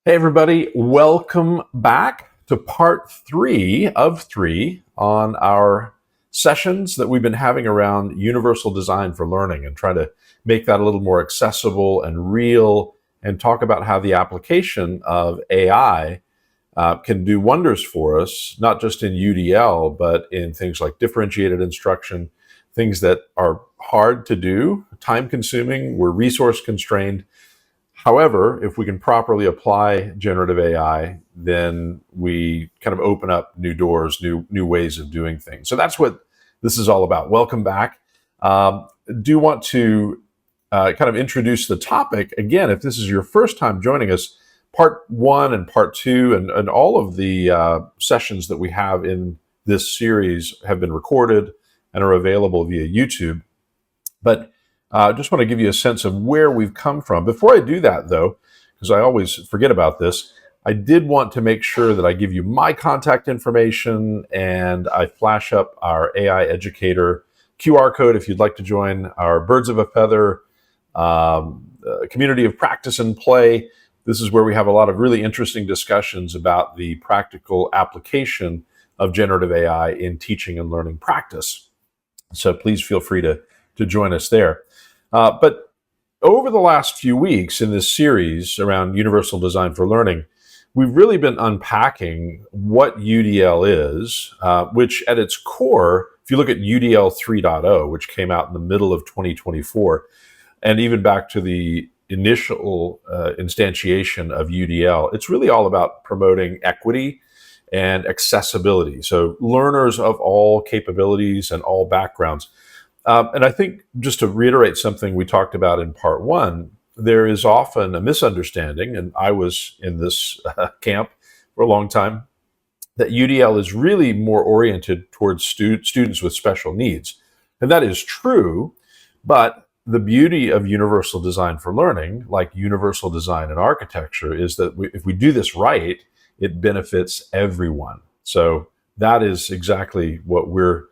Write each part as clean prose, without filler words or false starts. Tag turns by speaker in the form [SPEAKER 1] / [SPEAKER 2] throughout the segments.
[SPEAKER 1] Hey, everybody, welcome back to part 3 of 3 on our sessions that we've been having around universal design for learning and try to make that a little more accessible and real and talk about how the application of AI can do wonders for us, not just in UDL, but in things like differentiated instruction, things that are hard to do, time consuming, we're resource constrained. However, if we can properly apply generative AI, then we kind of open up new doors, new ways of doing things. So that's what this is all about. Welcome back. Do want to kind of introduce the topic again. If this is your first time joining us, part 1 and part 2 and all of the sessions that we have in this series have been recorded and are available via YouTube. But I just want to give you a sense of where we've come from. Before I do that, though, because I always forget about this, I did want to make sure that I give you my contact information and I flash up our AI Educator QR code if you'd like to join our Birds of a Feather community of practice and play. This is where we have a lot of really interesting discussions about the practical application of generative AI in teaching and learning practice. So please feel free to join us there. But over the last few weeks in this series around universal design for learning, we've really been unpacking what UDL is, which at its core, if you look at UDL 3.0, which came out in the middle of 2024, and even back to the initial instantiation of UDL, it's really all about promoting equity and accessibility. So learners of all capabilities and all backgrounds. And I think just to reiterate something we talked about in part 1, there is often a misunderstanding, and I was in this camp for a long time, that UDL is really more oriented towards students with special needs. And that is true, but the beauty of universal design for learning, like universal design and architecture, is that if we do this right, it benefits everyone. So that is exactly what we're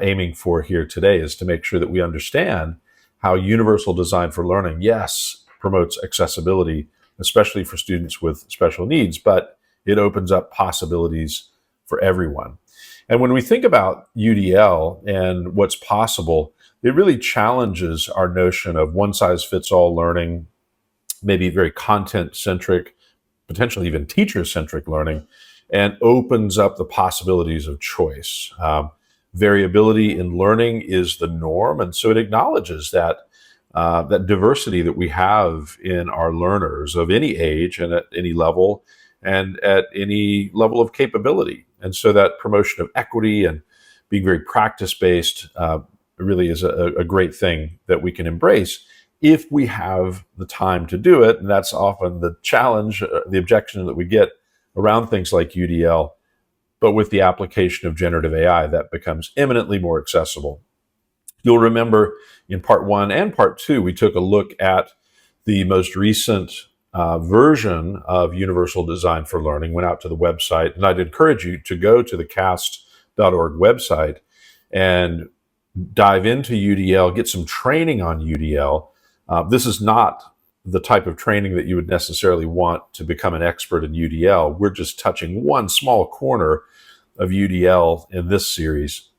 [SPEAKER 1] aiming for here today, is to make sure that we understand how universal design for learning, yes, promotes accessibility, especially for students with special needs, but it opens up possibilities for everyone. And when we think about UDL and what's possible, it really challenges our notion of one-size-fits-all learning, maybe very content-centric, potentially even teacher-centric learning, and opens up the possibilities of choice. Variability in learning is the norm, and so it acknowledges that that diversity that we have in our learners of any age and at any level and at any level of capability. And so that promotion of equity and being very practice-based really is a great thing that we can embrace if we have the time to do it. And that's often the challenge, the objection that we get around things like UDL. But with the application of generative AI, that becomes eminently more accessible. You'll remember in part 1 and part 2, we took a look at the most recent version of Universal Design for Learning, went out to the website, and I'd encourage you to go to the cast.org website and dive into UDL, get some training on UDL. This is not the type of training that you would necessarily want to become an expert in UDL. We're just touching one small corner of UDL in this series.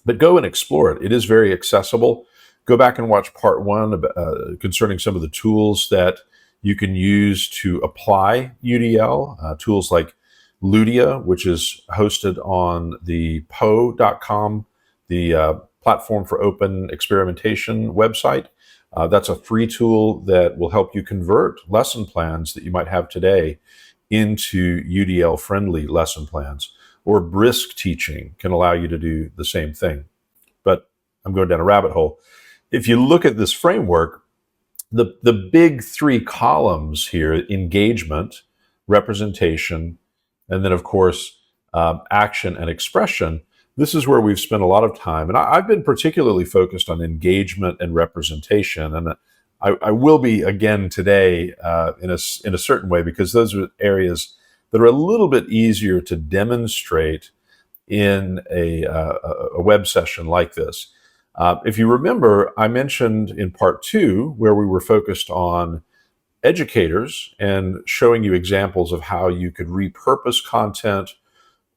[SPEAKER 1] But go and explore it. It is very accessible. Go back and watch part 1 concerning some of the tools that you can use to apply UDL, tools like Ludia, which is hosted on the po.com, the platform for open experimentation website. That's a free tool that will help you convert lesson plans that you might have today into UDL-friendly lesson plans. Or Brisk Teaching can allow you to do the same thing. But I'm going down a rabbit hole. If you look at this framework, the big 3 columns here, engagement, representation, and then, of course, action and expression, this is where we've spent a lot of time. And I've been particularly focused on engagement and representation. And I will be again today in a certain way, because those are areas that are a little bit easier to demonstrate in a web session like this. If you remember, I mentioned in part 2, where we were focused on educators and showing you examples of how you could repurpose content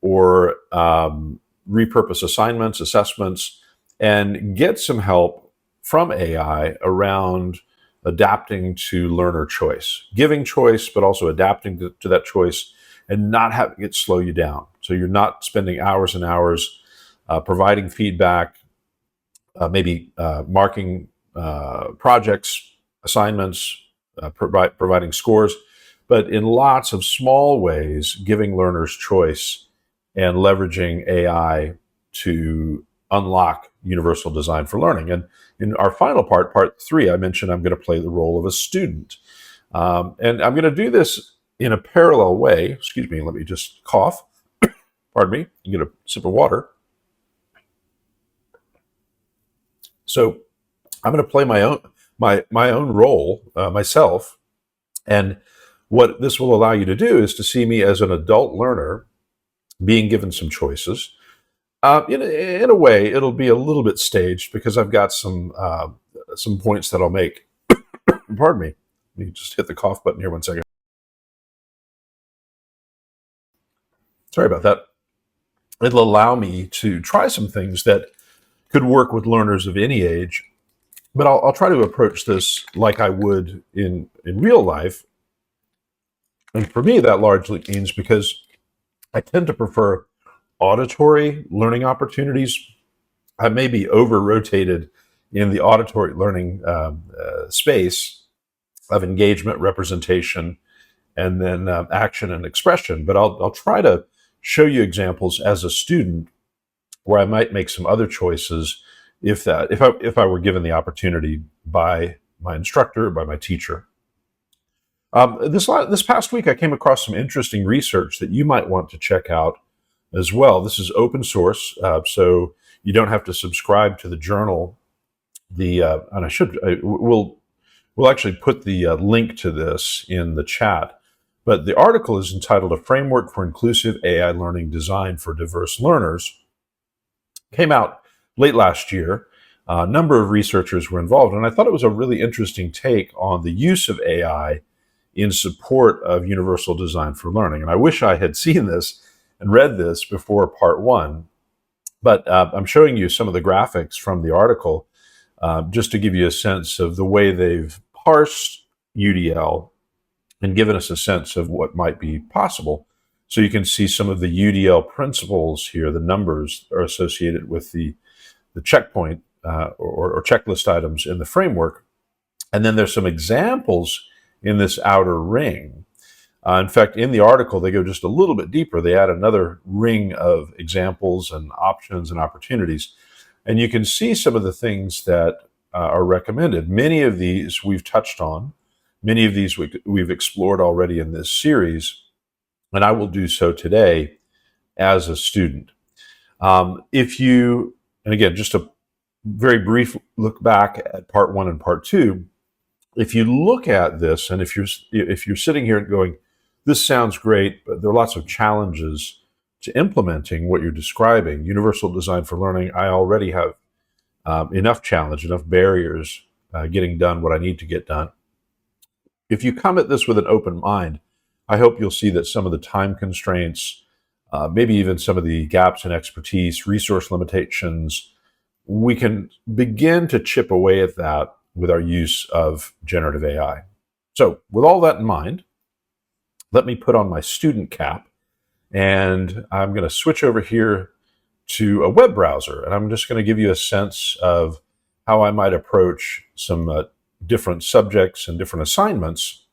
[SPEAKER 1] or repurpose assignments, assessments, and get some help from AI around adapting to learner choice, giving choice, but also adapting to that choice and not having it slow you down. So you're not spending hours and hours providing feedback, maybe marking projects, assignments, providing scores, but in lots of small ways, giving learners choice and leveraging AI to unlock universal design for learning. And in our final part, part 3, I mentioned I'm going to play the role of a student. And I'm going to do this in a parallel way. Excuse me, let me just cough. Pardon me, you get a sip of water. So I'm going to play my own role myself, and what this will allow you to do is to see me as an adult learner being given some choices. In a way, it'll be a little bit staged because I've got some points that I'll make. Pardon me. Let me just hit the cough button here 1 second. Sorry about that. It'll allow me to try some things that could work with learners of any age, but I'll try to approach this like I would in real life. And for me, that largely means because I tend to prefer auditory learning opportunities. I may be over-rotated in the auditory learning space of engagement, representation, and then action and expression. But I'll try to show you examples as a student where I might make some other choices if I were given the opportunity by my instructor, by my teacher. This past week, I came across some interesting research that you might want to check out as well. This is open source, so you don't have to subscribe to the journal. We'll actually put the link to this in the chat. But the article is entitled "A Framework for Inclusive AI Learning Designed for Diverse Learners." Came out late last year. A number of researchers were involved, and I thought it was a really interesting take on the use of AI in support of universal design for learning. And I wish I had seen this and read this before part 1, but I'm showing you some of the graphics from the article just to give you a sense of the way they've parsed UDL and given us a sense of what might be possible. So you can see some of the UDL principles here. The numbers are associated with the checkpoint or checklist items in the framework. And then there's some examples in this outer ring. In fact, in the article, they go just a little bit deeper. They add another ring of examples and options and opportunities. And you can see some of the things that are recommended. Many of these we've touched on. Many of these we've explored already in this series, and I will do so today as a student. And again, just a very brief look back at part 1 and part 2. If you look at this, and if you're sitting here and going, this sounds great, but there are lots of challenges to implementing what you're describing, universal design for learning, I already have enough challenge, enough barriers getting done what I need to get done. If you come at this with an open mind, I hope you'll see that some of the time constraints, maybe even some of the gaps in expertise, resource limitations, we can begin to chip away at that with our use of generative AI. So with all that in mind, let me put on my student cap, and I'm going to switch over here to a web browser, and I'm just going to give you a sense of how I might approach some different subjects and different assignments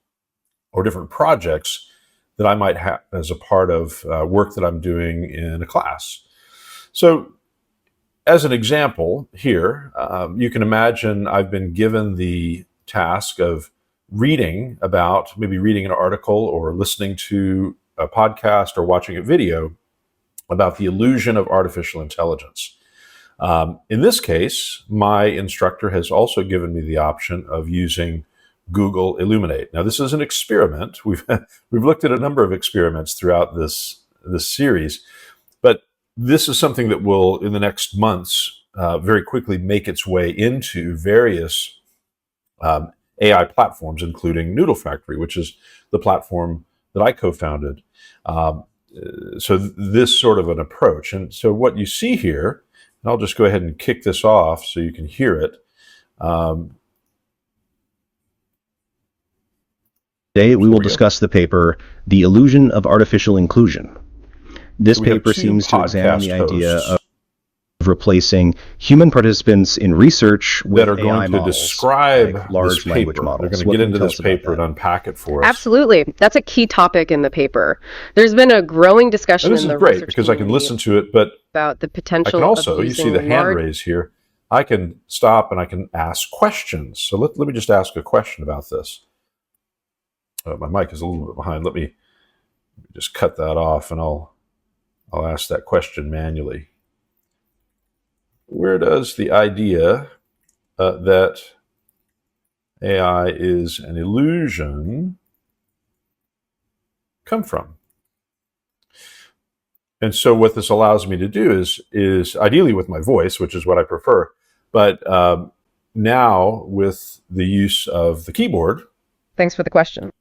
[SPEAKER 1] or different projects that I might have as a part of work that I'm doing in a class. So as an example here, you can imagine I've been given the task of reading an article or listening to a podcast or watching a video about the illusion of artificial intelligence. In this case, my instructor has also given me the option of using Google Illuminate. Now, this is an experiment. We've looked at a number of experiments throughout this series, but this is something that will, in the next months, very quickly make its way into various AI platforms, including Noodle Factory, which is the platform that I co-founded. So this sort of an approach. And so what you see here, and I'll just go ahead and kick this off so you can hear it.
[SPEAKER 2] Today we will discuss the paper, The Illusion of Artificial Inclusion. This paper seems to examine the idea of replacing human participants in research with
[SPEAKER 1] that are going to describe
[SPEAKER 2] like large language models.
[SPEAKER 1] They're going to get into this paper and unpack it for us.
[SPEAKER 3] Absolutely. That's a key topic in the paper. There's been a growing discussion in the research
[SPEAKER 1] This is great because I can listen to it, but
[SPEAKER 3] about the potential
[SPEAKER 1] I can also,
[SPEAKER 3] of
[SPEAKER 1] you see the hand raise here, I can stop and I can ask questions. So let me just ask a question about this. My mic is a little bit behind. Let me just cut that off and I'll ask that question manually. Where does the idea that AI is an illusion come from? And so what this allows me to do is ideally with my voice, which is what I prefer, but now with the use of the keyboard.
[SPEAKER 3] Thanks for the question.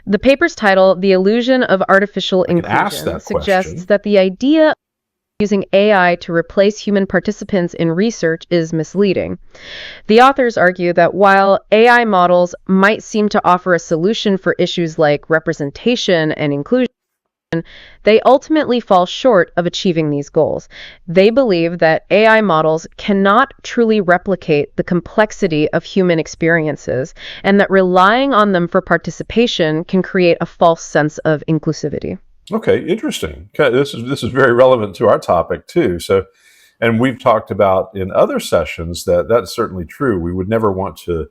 [SPEAKER 3] The paper's title, The Illusion of Artificial Inclusion, suggests that the idea of using AI to replace human participants in research is misleading. The authors argue that while AI models might seem to offer a solution for issues like representation and inclusion, they ultimately fall short of achieving these goals. They believe that AI models cannot truly replicate the complexity of human experiences, and that relying on them for participation can create a false sense of inclusivity.
[SPEAKER 1] Okay, interesting. Okay, this is very relevant to our topic too. So, and we've talked about in other sessions that that's certainly true. We would never want to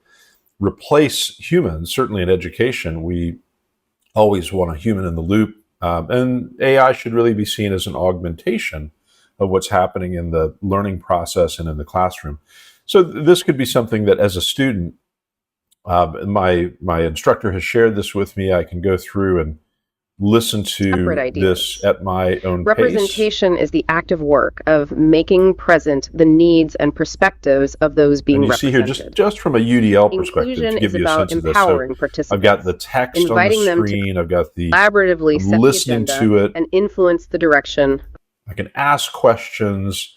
[SPEAKER 1] replace humans. Certainly in education, we always want a human in the loop. And AI should really be seen as an augmentation of what's happening in the learning process and in the classroom. So this could be something that as a student, my instructor has shared this with me. I can go through and listen to this at my own
[SPEAKER 3] Representation is the active work of making present the needs and perspectives of those being represented.
[SPEAKER 1] You see here, just from a UDL perspective,
[SPEAKER 3] Inclusion
[SPEAKER 1] to give you a sense of this.
[SPEAKER 3] Empowering participants.
[SPEAKER 1] I've got the text
[SPEAKER 3] inviting
[SPEAKER 1] on the screen. I've got the
[SPEAKER 3] collaboratively set
[SPEAKER 1] listening
[SPEAKER 3] the agenda
[SPEAKER 1] to it
[SPEAKER 3] and influence the direction.
[SPEAKER 1] I can ask questions.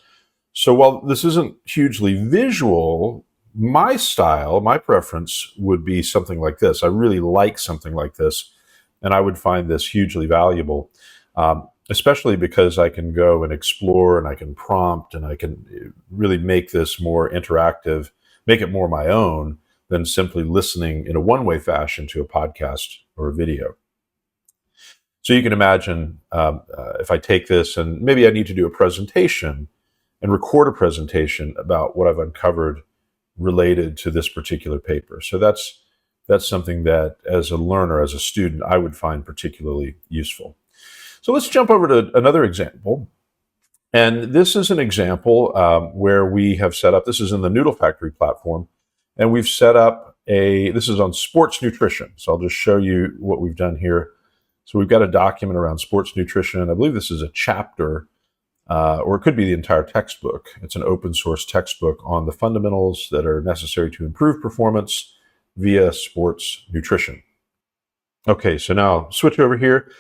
[SPEAKER 1] So while this isn't hugely visual, my style, my preference would be something like this. I really like something like this. And I would find this hugely valuable, especially because I can go and explore and I can prompt and I can really make this more interactive, make it more my own than simply listening in a one-way fashion to a podcast or a video. So you can imagine if I take this and maybe I need to do a presentation and record a presentation about what I've uncovered related to this particular paper. So that's something that as a learner, as a student, I would find particularly useful. So let's jump over to another example. And this is an example where we have set up, this is in the Noodle Factory platform, and we've set up this is on sports nutrition. So I'll just show you what we've done here. So we've got a document around sports nutrition. I believe this is a chapter, or it could be the entire textbook. It's an open source textbook on the fundamentals that are necessary to improve performance via sports nutrition. Okay, so now switch over here.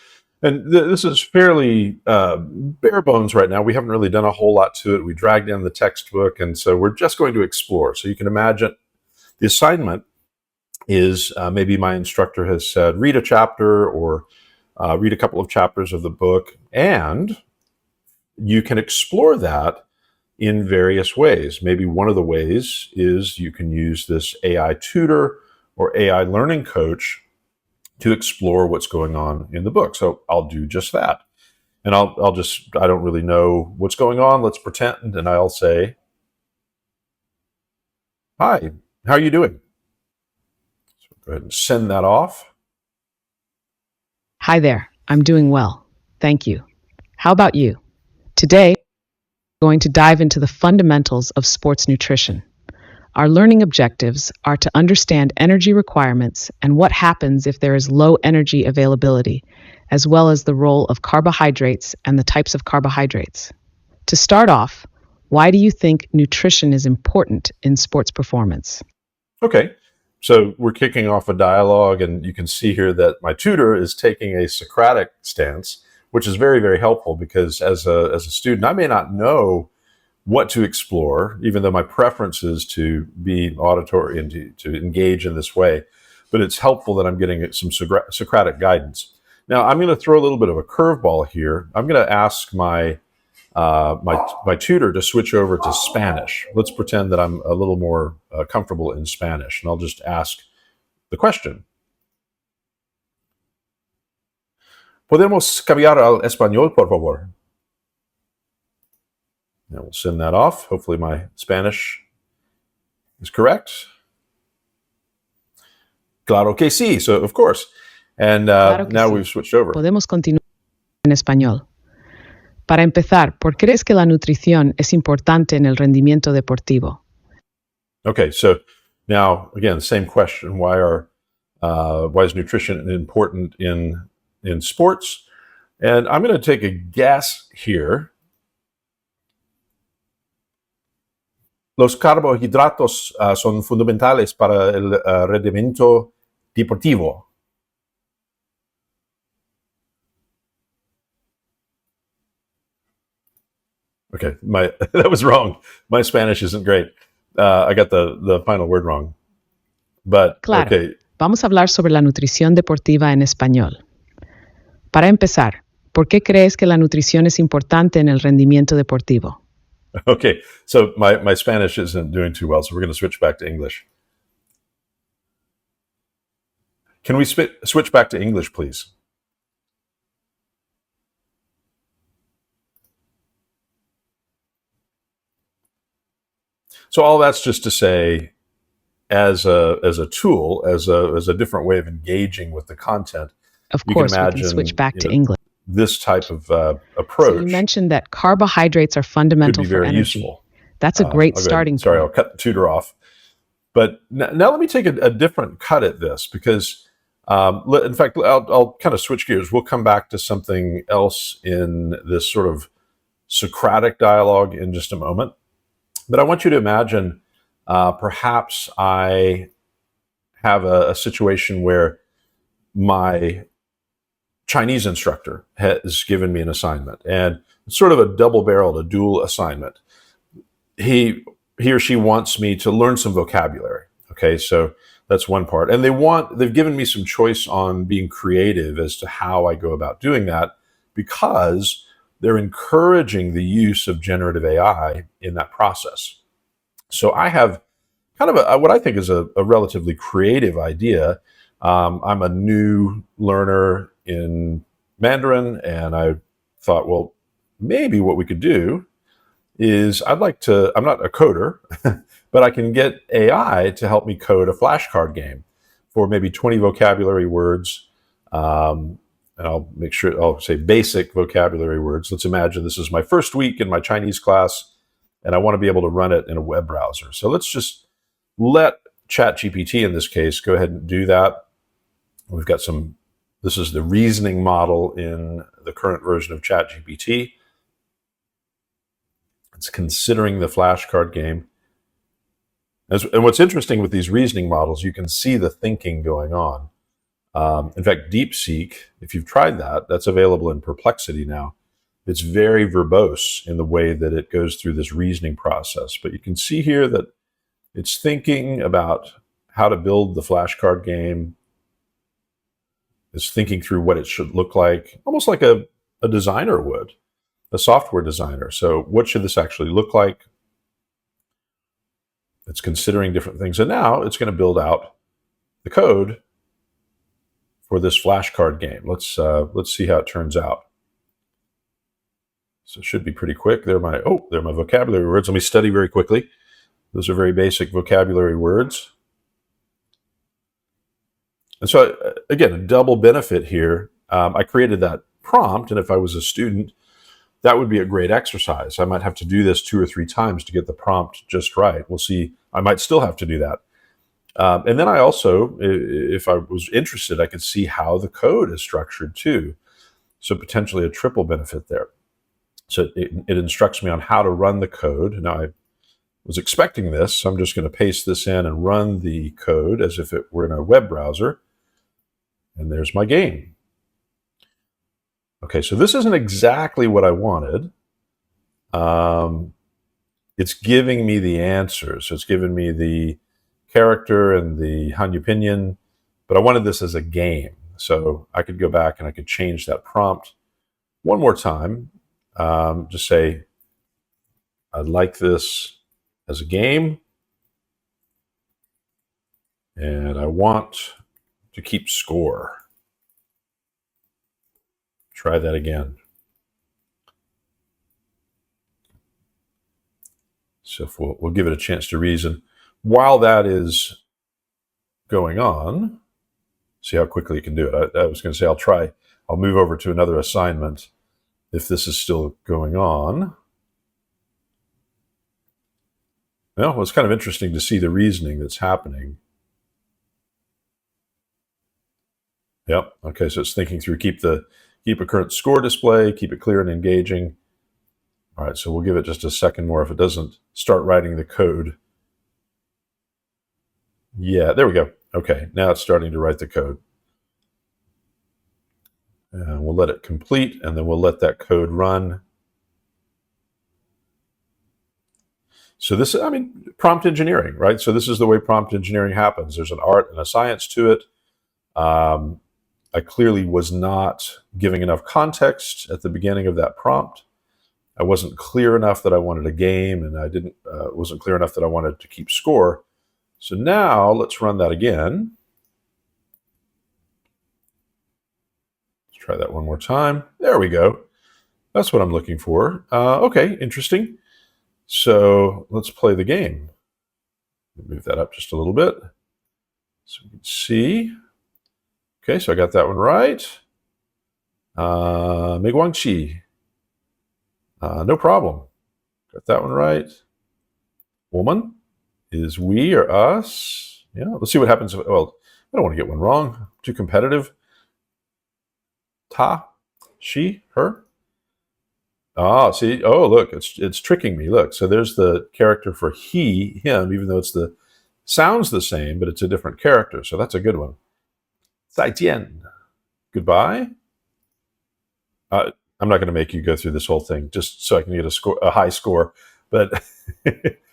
[SPEAKER 1] And this is fairly bare bones right now. We haven't really done a whole lot to it. We dragged in the textbook, and so we're just going to explore. So you can imagine the assignment is maybe my instructor has said, read a chapter or read a couple of chapters of the book, and you can explore that in various ways. Maybe one of the ways is you can use this AI tutor or AI learning coach to explore what's going on in the book. So I'll do just that. And I don't really know what's going on. Let's pretend. And I'll say, hi, how are you doing? So go ahead and send that off.
[SPEAKER 4] Hi there. I'm doing well. Thank you. How about you? Today, we're going to dive into the fundamentals of sports nutrition. Our learning objectives are to understand energy requirements and what happens if there is low energy availability, as well as the role of carbohydrates and the types of carbohydrates. To start off, why do you think nutrition is important in sports performance?
[SPEAKER 1] Okay, So we're kicking off a dialogue, and you can see here that my tutor is taking a Socratic stance, which is very, very helpful because as a student, I may not know what to explore, even though my preference is to be auditory and to engage in this way. But it's helpful that I'm getting some Socratic guidance. Now, I'm going to throw a little bit of a curveball here. I'm going to ask my tutor to switch over to Spanish. Let's pretend that I'm a little more comfortable in Spanish, and I'll just ask the question. ¿Podemos cambiar al español, por favor? Now we'll send that off. Hopefully my Spanish is correct. Claro que sí. So, of course. And
[SPEAKER 4] claro
[SPEAKER 1] now
[SPEAKER 4] sí.
[SPEAKER 1] We've switched over.
[SPEAKER 4] Podemos continuar en español. Para empezar, ¿por qué crees que la nutrición es importante en el rendimiento deportivo?
[SPEAKER 1] Okay, so now again, same question: why is nutrition important in sports? And I'm going to take a guess here. Los carbohidratos son fundamentales para el rendimiento deportivo. Okay, that was wrong. My Spanish isn't great. I got the final word wrong. But,
[SPEAKER 4] claro,
[SPEAKER 1] okay.
[SPEAKER 4] Vamos a hablar sobre la nutrición deportiva en español. Para empezar, ¿por qué crees que la nutrición es importante en el rendimiento deportivo?
[SPEAKER 1] Okay, so my Spanish isn't doing too well, so we're going to switch back to English. Can we switch back to English, please? So all that's just to say, as a tool, as a different way of engaging with the content.
[SPEAKER 4] Of course, we can switch back to English.
[SPEAKER 1] This type of approach.
[SPEAKER 4] So you mentioned that carbohydrates are fundamental for energy. Useful. That's a great starting point.
[SPEAKER 1] Sorry, I'll cut the tutor off. But now let me take a different cut at this because, in fact, I'll kind of switch gears. We'll come back to something else in this sort of Socratic dialogue in just a moment. But I want you to imagine perhaps I have a situation where my Chinese instructor has given me an assignment, and it's sort of a double-barreled, a dual assignment. He or she wants me to learn some vocabulary. Okay, so that's one part. And they've given me some choice on being creative as to how I go about doing that because they're encouraging the use of generative AI in that process. So I have kind of what I think is a relatively creative idea. I'm a new learner in Mandarin, and I thought, well, maybe what we could do is I'm not a coder, but I can get AI to help me code a flashcard game for maybe 20 vocabulary words. And I'll make sure I'll say basic vocabulary words. Let's imagine this is my first week in my Chinese class, and I want to be able to run it in a web browser. So let's just let ChatGPT, in this case, go ahead and do that. We've got this is the reasoning model in the current version of ChatGPT. It's considering the flashcard game. And what's interesting with these reasoning models, you can see the thinking going on. In fact, DeepSeek, if you've tried that, that's available in Perplexity now. It's very verbose in the way that it goes through this reasoning process. But you can see here that it's thinking about how to build the flashcard game. It's thinking through what it should look like, almost like a designer would, a software designer. So what should this actually look like? It's considering different things. And now it's going to build out the code for this flashcard game. Let's see how it turns out. So it should be pretty quick. There are my vocabulary words. Let me study very quickly. Those are very basic vocabulary words. And so, again, a double benefit here. I created that prompt, and if I was a student, that would be a great exercise. I might have to do this 2 or 3 times to get the prompt just right. We'll see. I might still have to do that. And then I also, if I was interested, I could see how the code is structured too. So potentially a triple benefit there. So it instructs me on how to run the code. Now was expecting this, so I'm just going to paste this in and run the code as if it were in a web browser. And there's my game. Okay, so this isn't exactly what I wanted. It's giving me the answers. So it's giving me the character and the Hanyu Pinyin, but I wanted this as a game. So I could go back and I could change that prompt one more time. Just say, I'd like this as a game, and I want to keep score. Try that again. So if we'll give it a chance to reason. While that is going on, see how quickly it can do it. I was going to say I'll move over to another assignment if this is still going on. Well, it's kind of interesting to see the reasoning that's happening. Yep. Okay, so it's thinking through keep a current score display, keep it clear and engaging. All right, so we'll give it just a second more if it doesn't start writing the code. Yeah, there we go. Okay, now it's starting to write the code. And we'll let it complete, and then we'll let that code run. So this, prompt engineering, right? So this is the way prompt engineering happens. There's an art and a science to it. I clearly was not giving enough context at the beginning of that prompt. I wasn't clear enough that I wanted a game, and I wasn't clear enough that I wanted to keep score. So now let's run that again. Let's try that one more time. There we go. That's what I'm looking for. Okay, interesting. So let's play the game. Move that up just a little bit so we can see. Okay, so I got that one right. Meguangqi. No problem. Got that one right. Woman is we or us. Yeah, let's see what happens. Well, I don't want to get one wrong. Too competitive. Ta, she, her. Ah, see. Oh, look, it's tricking me. Look, so there's the character for he, him, even though sounds the same, but it's a different character. So that's a good one. 再见. Goodbye. I'm not going to make you go through this whole thing just so I can get a high score, but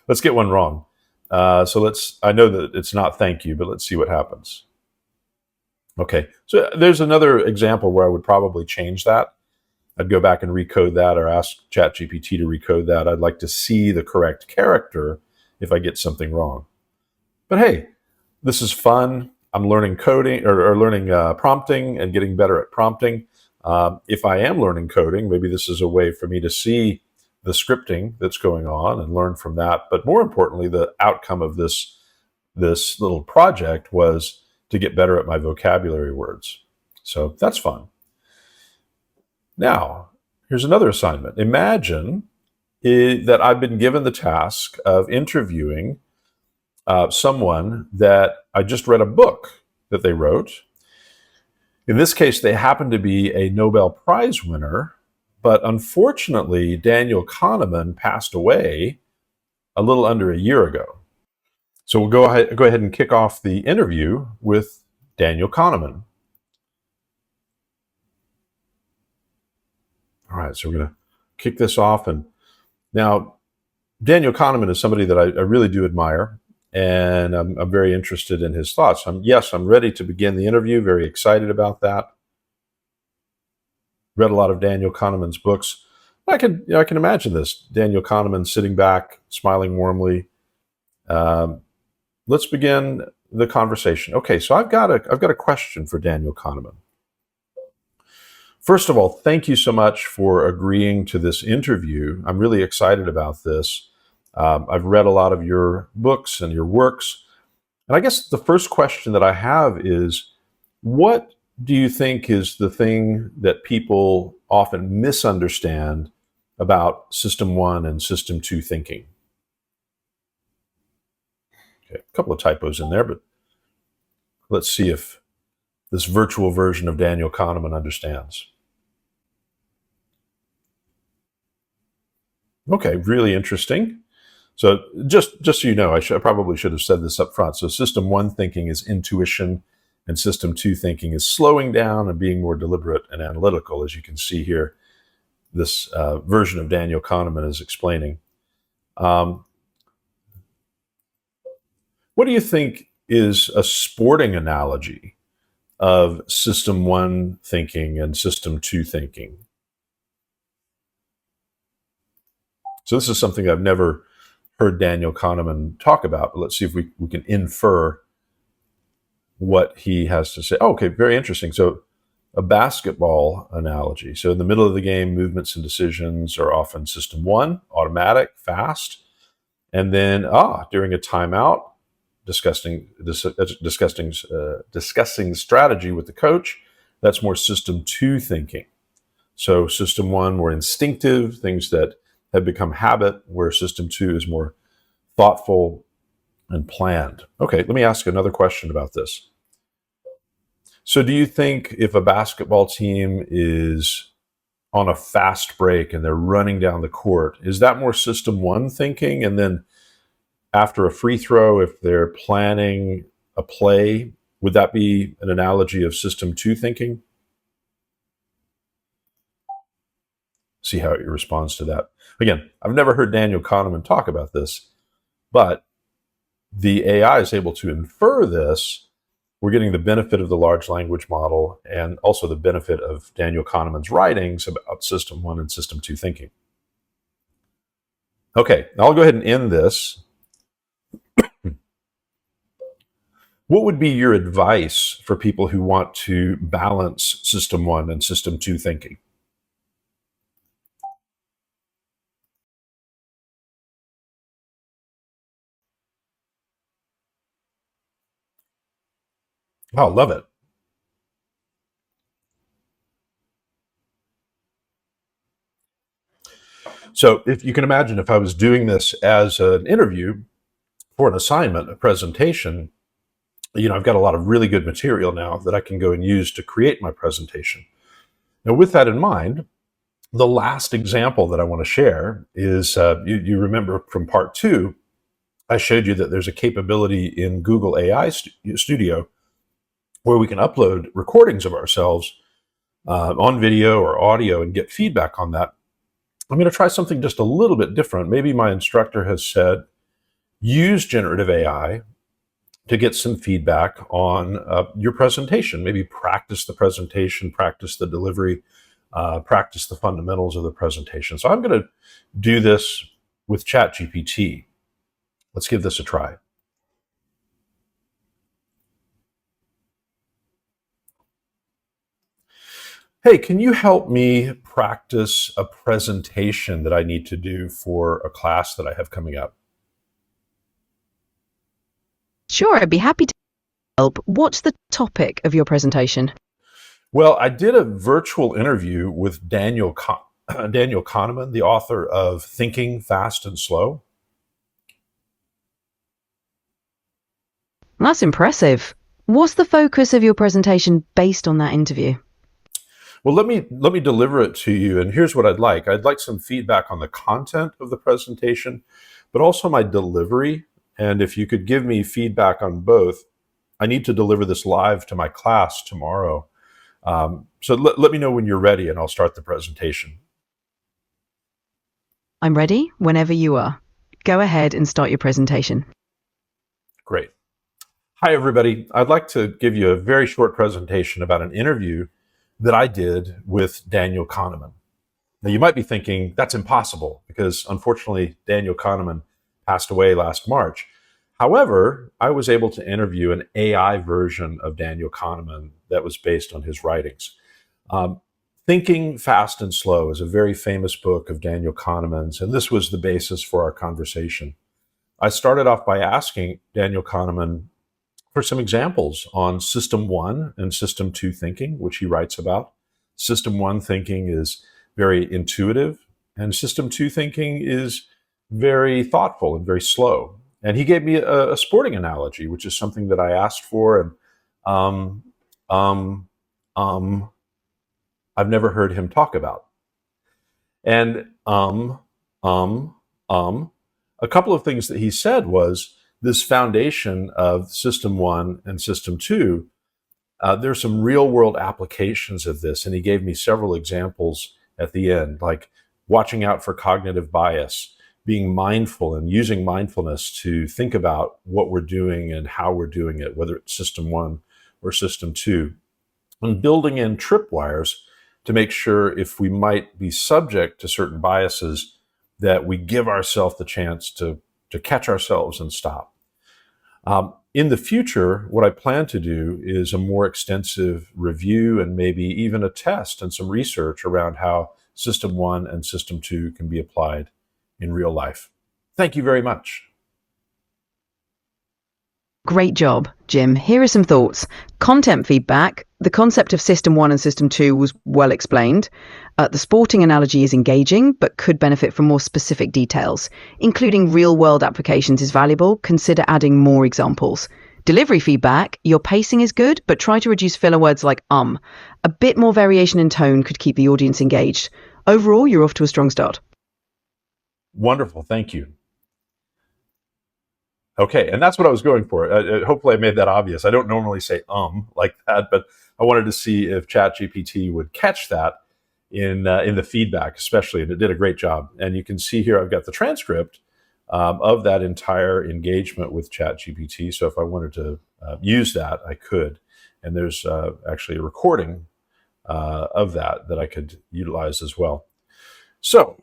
[SPEAKER 1] let's get one wrong. So I know that it's not thank you, but let's see what happens. Okay, so there's another example where I would probably change that. I'd go back and recode that or ask ChatGPT to recode that. I'd like to see the correct character if I get something wrong. But hey, this is fun. I'm learning coding or learning prompting and getting better at prompting. If I am learning coding, maybe this is a way for me to see the scripting that's going on and learn from that. But more importantly, the outcome of this little project was to get better at my vocabulary words. So that's fun. Now, here's another assignment. Imagine that I've been given the task of interviewing someone that I just read a book that they wrote. In this case, they happen to be a Nobel Prize winner, but unfortunately, Daniel Kahneman passed away a little under a year ago. So we'll go ahead and kick off the interview with Daniel Kahneman. All right, so we're going to kick this off. And now, Daniel Kahneman is somebody that I really do admire, and I'm very interested in his thoughts. I'm ready to begin the interview, very excited about that. Read a lot of Daniel Kahneman's books. I can imagine this. Daniel Kahneman sitting back, smiling warmly. Let's begin the conversation. Okay, so I've got a question for Daniel Kahneman. First of all, thank you so much for agreeing to this interview. I'm really excited about this. I've read a lot of your books and your works. And I guess the first question that I have is, what do you think is the thing that people often misunderstand about System 1 and System 2 thinking? Okay, a couple of typos in there, but let's see if this virtual version of Daniel Kahneman understands. Okay, really interesting. So just so you know, I probably should have said this up front. So system one thinking is intuition, and system two thinking is slowing down and being more deliberate and analytical, as you can see here. This version of Daniel Kahneman is explaining. What do you think is a sporting analogy of system one thinking and system two thinking? So this is something I've never heard Daniel Kahneman talk about, but let's see if we can infer what he has to say. Oh, okay, very interesting. So a basketball analogy. So in the middle of the game, movements and decisions are often system one, automatic, fast. And then, during a timeout, discussing strategy with the coach, that's more system two thinking. So system one, more instinctive, things that have become habit, where system two is more thoughtful and planned. Okay, let me ask another question about this. So do you think if a basketball team is on a fast break and they're running down the court, is that more system one thinking? And then after a free throw, if they're planning a play, would that be an analogy of system two thinking? See how it responds to that. Again, I've never heard Daniel Kahneman talk about this, but the AI is able to infer this. We're getting the benefit of the large language model and also the benefit of Daniel Kahneman's writings about system one and system two thinking. Okay, I'll go ahead and end this. What would be your advice for people who want to balance system one and system two thinking? Oh, love it. So if you can imagine, if I was doing this as an interview for an assignment, a presentation, I've got a lot of really good material now that I can go and use to create my presentation. Now, with that in mind, the last example that I want to share is, you remember from part 2, I showed you that there's a capability in Google AI Studio where we can upload recordings of ourselves on video or audio and get feedback on that. I'm going to try something just a little bit different. Maybe my instructor has said, use generative AI to get some feedback on your presentation. Maybe practice the presentation, practice the delivery, practice the fundamentals of the presentation. So I'm going to do this with ChatGPT. Let's give this a try. Hey, can you help me practice a presentation that I need to do for a class that I have coming up?
[SPEAKER 5] Sure, I'd be happy to help. What's the topic of your presentation?
[SPEAKER 1] Well, I did a virtual interview with Daniel Kahneman, the author of Thinking Fast and Slow.
[SPEAKER 5] That's impressive. What's the focus of your presentation based on that interview?
[SPEAKER 1] Well, let me deliver it to you, and here's what I'd like. I'd like some feedback on the content of the presentation, but also my delivery. And if you could give me feedback on both, I need to deliver this live to my class tomorrow. So let me know when you're ready, and I'll start the presentation.
[SPEAKER 5] I'm ready whenever you are. Go ahead and start your presentation.
[SPEAKER 1] Great. Hi, everybody. I'd like to give you a very short presentation about an interview that I did with Daniel Kahneman. Now, you might be thinking, that's impossible, because unfortunately, Daniel Kahneman passed away last March. However, I was able to interview an AI version of Daniel Kahneman that was based on his writings. Thinking Fast and Slow is a very famous book of Daniel Kahneman's, and this was the basis for our conversation. I started off by asking Daniel Kahneman for some examples on System 1 and System 2 thinking, which he writes about. System 1 thinking is very intuitive, and System 2 thinking is very thoughtful and very slow. And he gave me a sporting analogy, which is something that I asked for, and I've never heard him talk about. And a couple of things that he said was this foundation of System 1 and System 2, there's some real-world applications of this, and he gave me several examples at the end, like watching out for cognitive bias, being mindful and using mindfulness to think about what we're doing and how we're doing it, whether it's System 1 or System 2, and building in tripwires to make sure if we might be subject to certain biases that we give ourselves the chance to catch ourselves and stop. In the future, what I plan to do is a more extensive review and maybe even a test and some research around how System 1 and System 2 can be applied in real life. Thank you very much.
[SPEAKER 5] Great job, Jim. Here are some thoughts. Content feedback. The concept of System 1 and System 2 was well explained. The sporting analogy is engaging, but could benefit from more specific details. Including real-world applications is valuable. Consider adding more examples. Delivery feedback. Your pacing is good, but try to reduce filler words like A bit more variation in tone could keep the audience engaged. Overall, you're off to a strong start.
[SPEAKER 1] Wonderful. Thank you. Okay, and that's what I was going for. Hopefully I made that obvious. I don't normally say like that, but I wanted to see if ChatGPT would catch that in the feedback, especially, and it did a great job. And you can see here I've got the transcript of that entire engagement with ChatGPT. So if I wanted to use that, I could. And there's actually a recording of that I could utilize as well. So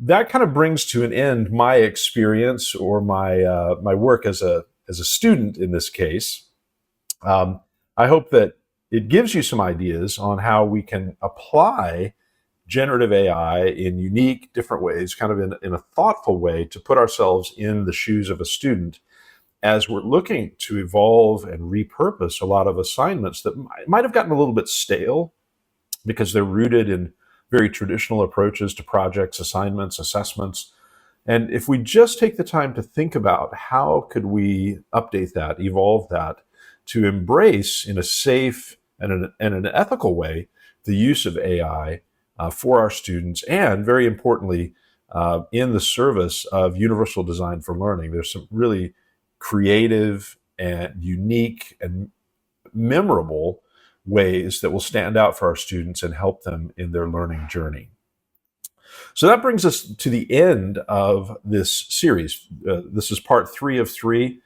[SPEAKER 1] that kind of brings to an end my experience or my my work as a student in this case. I hope that it gives you some ideas on how we can apply generative AI in unique, different ways, kind of in a thoughtful way to put ourselves in the shoes of a student as we're looking to evolve and repurpose a lot of assignments that might have gotten a little bit stale because they're rooted in very traditional approaches to projects, assignments, assessments. And if we just take the time to think about how could we update that, evolve that, to embrace in a safe and an ethical way the use of AI for our students, and very importantly, in the service of universal design for learning. There's some really creative and unique and memorable ways that will stand out for our students and help them in their learning journey. So that brings us to the end of this series. This is part 3 of 3.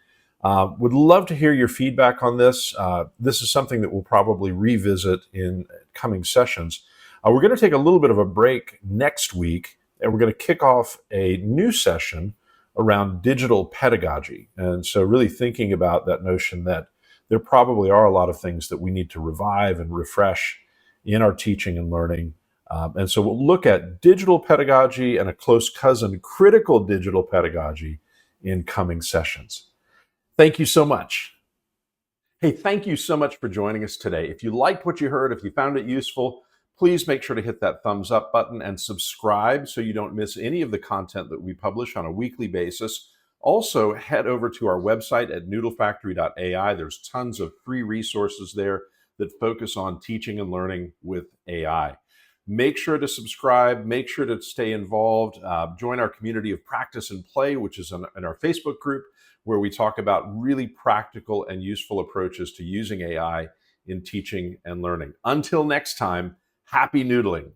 [SPEAKER 1] Would love to hear your feedback on this. This is something that we'll probably revisit in coming sessions. We're going to take a little bit of a break next week, and we're going to kick off a new session around digital pedagogy. And so really thinking about that notion that there probably are a lot of things that we need to revive and refresh in our teaching and learning. And so we'll look at digital pedagogy and a close cousin, critical digital pedagogy, in coming sessions. Thank you so much. Hey, thank you so much for joining us today. If you liked what you heard, if you found it useful, please make sure to hit that thumbs up button and subscribe so you don't miss any of the content that we publish on a weekly basis. Also, head over to our website at noodlefactory.ai. There's tons of free resources there that focus on teaching and learning with AI. Make sure to subscribe. Make sure to stay involved. Join our community of practice and play, which is in our Facebook group, where we talk about really practical and useful approaches to using AI in teaching and learning. Until next time, happy noodling.